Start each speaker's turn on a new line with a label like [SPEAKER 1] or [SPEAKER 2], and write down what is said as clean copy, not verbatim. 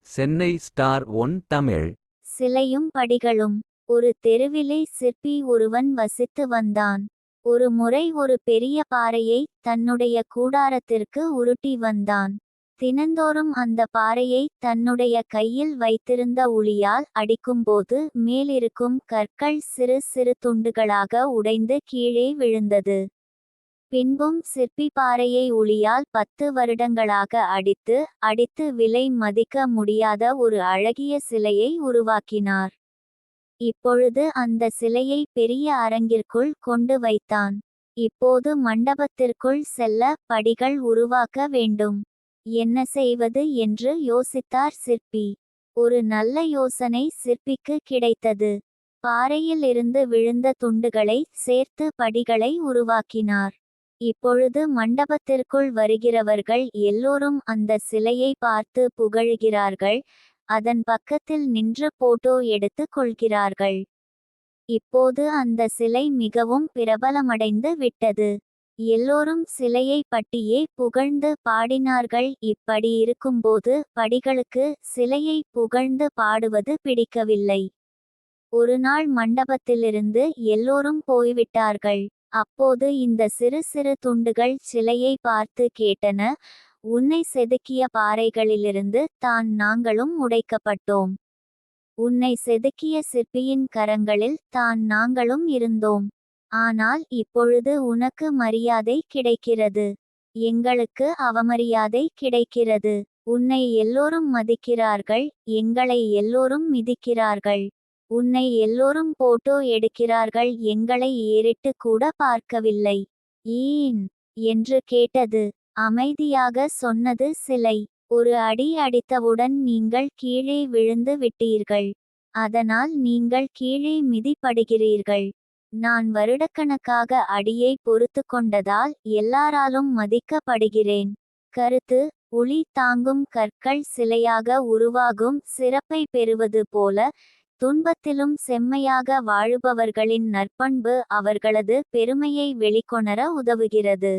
[SPEAKER 1] Chennai star one Tamil.
[SPEAKER 2] சிலையும் படிகளும். ஒரு தெருவிலே சிற்பி ஒருவன் வசித்து வந்தான். ஒரு முறை ஒரு பெரிய பாறையை தன்னுடைய கூடாரத்திற்கு உருட்டி வந்தான். தினந்தோறும் அந்த பாறையை தன்னுடைய கையில் வைத்திருந்த உளியால் அடிக்கும்போது மேலிருக்கும் கற்கள் சிறு சிறு துண்டுகளாக உடைந்து கீழே விழுந்தது. பின்பும் சிற்பி பாறையை உளியால் 10 வருடங்களாக அடித்து அடித்து விலை மதிக்க முடியாத ஒரு அழகிய சிலையை உருவாக்கினார். இப்பொழுது அந்த சிலையை பெரிய அரங்கிற்குள் கொண்டு வைத்தான். இப்போது மண்டபத்திற்குள் செல்ல படிகள் உருவாக்க வேண்டும். என்ன செய்வது என்று யோசித்தார் சிற்பி. ஒரு நல்ல யோசனை சிற்பிக்கு கிடைத்தது. பாறையில் இருந்து விழுந்த துண்டுகளை சேர்த்து படிகளை உருவாக்கினார். இப்பொழுது மண்டபத்திற்குள் வருகிறவர்கள் எல்லோரும் அந்த சிலையை பார்த்து புகழுகிறார்கள். அதன் பக்கத்தில் நின்று போட்டோ எடுத்து கொள்கிறார்கள். இப்போது அந்த சிலை மிகவும் பிரபலமடைந்து விட்டது. எல்லோரும் சிலையை பற்றியே புகழ்ந்து பாடினார்கள். இப்படி இருக்கும்போது படிகளுக்கு சிலையை புகழ்ந்து பாடுவது பிடிக்கவில்லை. ஒரு நாள் மண்டபத்திலிருந்து எல்லோரும் போய்விட்டார்கள். அப்போது இந்த சிறு சிறு துண்டுகள் சிலையை பார்த்து கேட்டன, உன்னை செதுக்கிய பாறைகளிலிருந்து தான் நாங்களும் உடைக்கப்பட்டோம். உன்னை செதுக்கிய சிற்பியின் கரங்களில் தான் நாங்களும் இருந்தோம். ஆனால் இப்பொழுது உனக்கு மரியாதை கிடைக்கிறது. எங்களுக்கு அவமரியாதை கிடைக்கிறது. உன்னை எல்லோரும் மதிக்கிறார்கள், எங்களை எல்லோரும் மிதிக்கிறார்கள். உன்னை எல்லோரும் போட்டோ எடுக்கிறார்கள், எங்களை ஏறிட்டு கூட பார்க்கவில்லை. ஏன் என்று கேட்டது. அமைதியாக சொன்னது சிலை. ஒரு அடி அடித்தவுடன் நீங்கள் கீழே விழுந்து விட்டீர்கள். அதனால் நீங்கள் கீழே மிதிப்படுகிறீர்கள். நான் வருடக்கணக்காக அடியை பொறுத்து கொண்டதால் எல்லாராலும் மதிக்கப்படுகிறேன். கருத்து: உளி தாங்கும் கற்கள் சிலையாக உருவாகும் சிறப்பை பெறுவது போல, துன்பத்திலும் செம்மையாக வாழுபவர்களின் நற்பண்பு அவர்களது பெருமையை வெளிக்கொணர உதவுகிறது.